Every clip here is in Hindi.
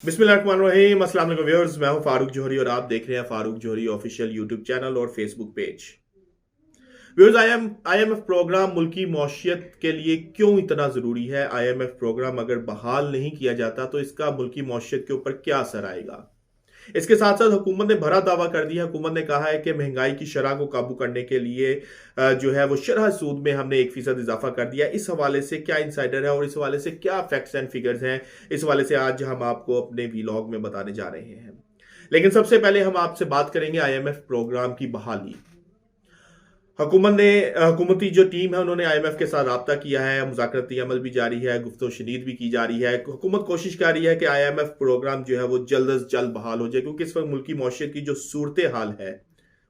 बिस्मिल्लाहिर्रहमानिर्रहीम, अस्सलाम वालेकुम व्यूअर्स। मैं हूं फारूक जोहरी और आप देख रहे हैं Farooq Johri official YouTube channel और Facebook page. Viewers, IMF program मुल्की मौशियत के लिए क्यों इतना ज़रूरी है? आईएमएफ प्रोग्राम अगर बहाल नहीं किया जाता तो इसका मुल्की मौशियत के ऊपर क्या असर आएगा? इसके साथ साथ हुकूमत ने भरा दावा कर दिया। हुकूमत ने कहा है कि महंगाई की शरह को काबू करने के लिए जो है वो शरह सूद में हमने 1% इजाफा कर दिया। इस हवाले से क्या इंसाइडर है और इस हवाले से क्या फैक्ट्स एंड फिगर्स हैं, इस हवाले से आज हम आपको अपने वीलॉग में बताने जा रहे हैं। लेकिन सबसे पहले हम आपसे बात करेंगे आईएमएफ प्रोग्राम की बहाली। हुकूमती जो टीम है उन्होंने आईएमएफ के साथ राब्ता किया है, मुज़ाकराती अमल भी जारी है, गुफ्तगू शनीद भी की जा रही है। हुकूमत कोशिश कर रही है कि आईएमएफ प्रोग्राम जो है वो जल्द अज जल्द बहाल हो जाए, क्योंकि इस वक्त मुल्की मौशियत की जो सूरत हाल है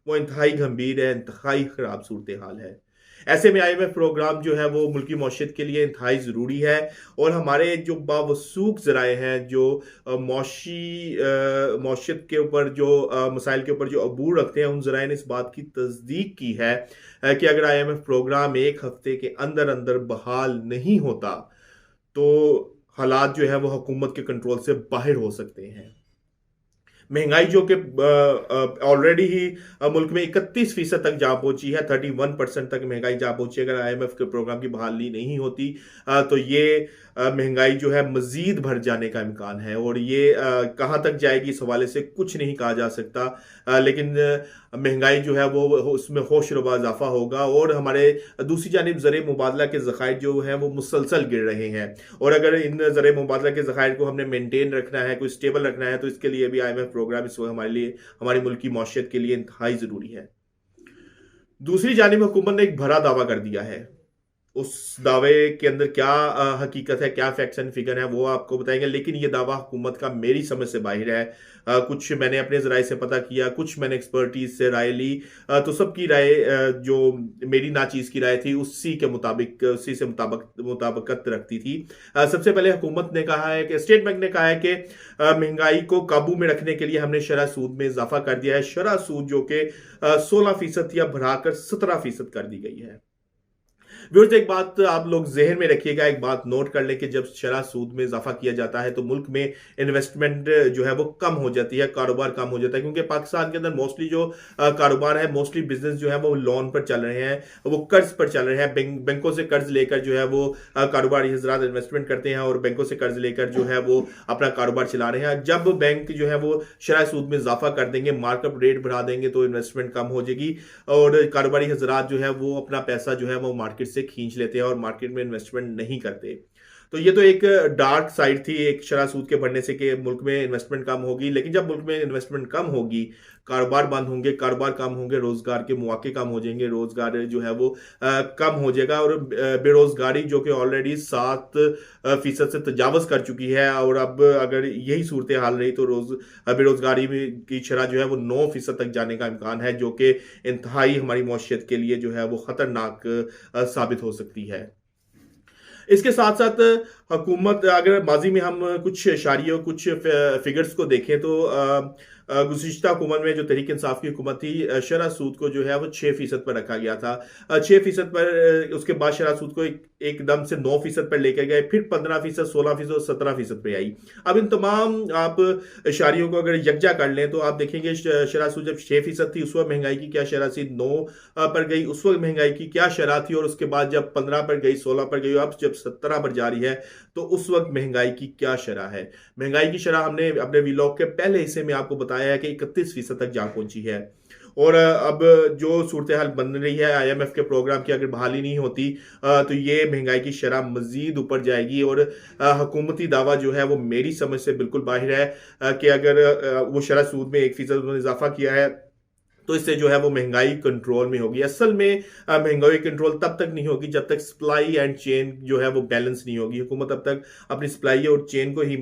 वो इंतहाई गंभीर है, इंतहाई ख़राब सूरत हाल है। ऐसे में आईएमएफ प्रोग्राम जो है वो मुल्की मौशियत के लिए इंतहाई ज़रूरी है। और हमारे जो बावसूख ज़राए हैं, जो मौशियत के ऊपर जो मसाइल के ऊपर जो अबूर रखते हैं, उन ज़राए ने इस बात की तस्दीक की है कि अगर आईएमएफ प्रोग्राम एक हफ्ते के अंदर अंदर बहाल नहीं होता तो हालात जो है वो हुकूमत के कंट्रोल से बाहर हो सकते हैं। महंगाई जो कि ऑलरेडी ही मुल्क में 31% तक जा पहुंची है, 31% तक महंगाई जा पहुंची है। अगर आईएमएफ के प्रोग्राम की बहाली नहीं होती तो ये महंगाई जो है मजीद बढ़ जाने का इम्कान है। और ये कहाँ तक जाएगी इस हवाले से कुछ नहीं कहा जा सकता। लेकिन महंगाई जो है वो उसमें होशरुबा इजाफा होगा। और हमारे दूसरी जानिब ज़र मुबादला के ज़खायर जो हैं वो मुसलसल गिर रहे हैं। और अगर इन ज़र मुबादला के ज़खायर को हमने मेनटेन रखना है, कोई स्टेबल रखना है, तो इसके लिए भी आईएमएफ प्रोग्राम इस वक्त हमारे लिए, हमारी मुल्की मौशियत के लिए इंतहाई ज़रूरी है। दूसरी जानिब हुकूमत ने एक भरा दावा कर दिया है। उस दावे के अंदर क्या हकीकत है, क्या फैक्ट्स एंड फिगर है, वो आपको बताएंगे। लेकिन ये दावा हुकूमत का मेरी समझ से बाहर है। कुछ मैंने अपने ज़राए से पता किया, कुछ मैंने एक्सपर्टीज से राय ली, तो सबकी राय जो मेरी नाचीज़ की राय थी उसी के मुताबिक, उसी से मुताबिकत रखती थी। सबसे पहले हुकूमत ने कहा है कि स्टेट बैंक ने कहा है कि महंगाई को काबू में रखने के लिए हमने शरह सूद में इजाफा कर दिया है। शरह सूद जो कि 16% या बढ़ाकर 17% कर दी गई है। व्यूअर्स, एक बात आप लोग जहन में रखिएगा, एक बात नोट कर लें कि जब शरह सूद में इजाफा किया जाता है तो मुल्क में इन्वेस्टमेंट जो है वो कम हो जाती है, कारोबार कम हो जाता है। क्योंकि पाकिस्तान के अंदर मोस्टली जो कारोबार है, मोस्टली बिजनेस जो है वो लोन पर चल रहे हैं, वो कर्ज पर चल रहे हैं। बैंकों से कर्ज लेकर जो है वो कारोबारी हजरात इन्वेस्टमेंट करते हैं और बैंकों से कर्ज लेकर जो है वो अपना कारोबार चला रहे हैं। जब बैंक जो है वो शरह सूद में इजाफा कर देंगे, मार्कअप रेट बढ़ा देंगे, तो इन्वेस्टमेंट कम हो जाएगी और कारोबारी हजरात जो है वो अपना पैसा जो है वो मार्केट से खींच लेते हैं और मार्केट में इन्वेस्टमेंट नहीं करते। तो ये तो एक डार्क साइड थी एक शरह सूद के बढ़ने से कि मुल्क में इन्वेस्टमेंट कम होगी। लेकिन जब मुल्क में इन्वेस्टमेंट कम होगी, कारोबार बंद होंगे, कारोबार कम होंगे, रोजगार के मौके कम हो जाएंगे, रोजगार जो है वो कम हो जाएगा। और बेरोजगारी जो कि ऑलरेडी 7% से तजावज कर चुकी है, और अब अगर यही सूरत हाल रही तो बेरोजगारी की शरह जो है वो 9% तक जाने का इम्कान है, जो कि इंतहाई हमारी मौशियत के लिए जो है वो खतरनाक साबित हो सकती है। इसके साथ साथ हुकूमत, अगर माजी में हम कुछ इशारियों, कुछ फिगर्स को देखें तो गुज़िश्ता हुकूमत में जो तहरीक इंसाफ की हुकूमत थी, शरह सूद को जो है वो 6% पर रखा गया था। 6% पर, उसके बाद शरह सूद को एकदम से 9% पर लेकर गए, फिर 15%, 16% और 17% पे आई। अब इन तमाम आप इशारियों को अगर यकजा कर लें तो आप देखेंगे शरह सूद जब 6% थी उस वक्त महंगाई की क्या शरह थी, 9 पर गई उस वक्त महंगाई की क्या शरह थी, और उसके बाद जब 15 पर गई, 16 पर गई, अब जब 17 पर जा रही है तो उस वक्त महंगाई की क्या शरह है। महंगाई की शरह हमने अपने वीलॉग के पहले हिस्से में आपको बताया है कि 31% तक जा पहुंची है। और अब जो सूरत हाल बन रही है आईएमएफ के प्रोग्राम की अगर बहाली नहीं होती तो ये महंगाई की शरह मजीद ऊपर जाएगी। और हुकूमती दावा जो है वो मेरी समझ से बिल्कुल बाहर है कि अगर वो शरह सूद में 1% उन्होंने इजाफा किया है तो इससे जो है वो महंगाई कंट्रोल में होगी। असल में महंगाई कंट्रोल तब तक नहीं होगी जब तक सप्लाई एंड चेन जो है वो बैलेंस नहीं होगी। हुकूमत अब तक अपनी सप्लाई और चेन को ही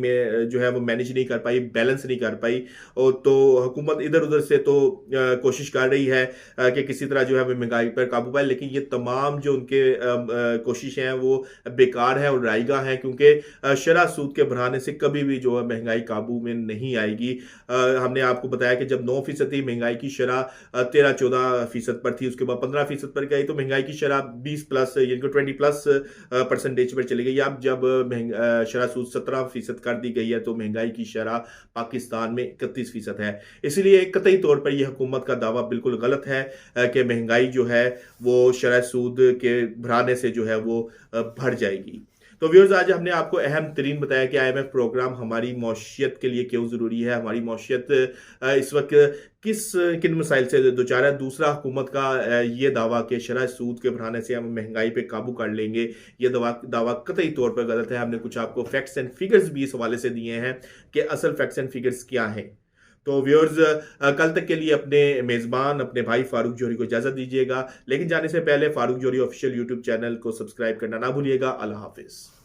जो है वो मैनेज नहीं कर पाई, बैलेंस नहीं कर पाई। और तो हुकूमत इधर उधर से तो कोशिश कर रही है कि किसी तरह जो है वो महंगाई पर काबू पाए, लेकिन ये तमाम जो उनके कोशिशें हैं वो बेकार है और रायगा है, क्योंकि शरह सूद के बढ़ाने से कभी भी जो है महंगाई काबू में नहीं आएगी। हमने आपको बताया कि जब 9% महंगाई की शरह 13-14% पर थी, उसके बाद 15% पर गई, तो महंगाई की शरह 20+ यानी कि 20+ % पर चली गई। अब जब शरह सूद 17% कर दी गई है, तो महंगाई की शरह पाकिस्तान में 31% है। इसलिए कतई तौर पर यह हुकूमत का दावा बिल्कुल गलत है कि महंगाई जो है वो शरह सूद के बढ़ाने से जो है वो बढ़ जाएगी। तो व्यूअर्स, आज हमने आपको अहम तरीन बताया कि आईएमएफ प्रोग्राम हमारी मौशियत के लिए क्यों ज़रूरी है, हमारी मौशियत इस वक्त किन मसाइल से दो चार है। दूसरा, हुकूमत का ये दावा कि शरह सूद के बढ़ाने से हम महंगाई पे काबू कर लेंगे, ये दावा कतई तौर पर गलत है। हमने कुछ आपको फैक्ट्स एंड फिगर्स भी इस हवाले से दिए हैं कि असल फैक्ट्स एंड फिगर्स क्या हैं। तो व्यूअर्स, कल तक के लिए अपने मेज़बान अपने भाई फारूक जोहरी को इजाज़त दीजिएगा, लेकिन जाने से पहले Farooq Johri official YouTube channel को सब्सक्राइब करना ना भूलिएगा। अल्लाह हाफिज़।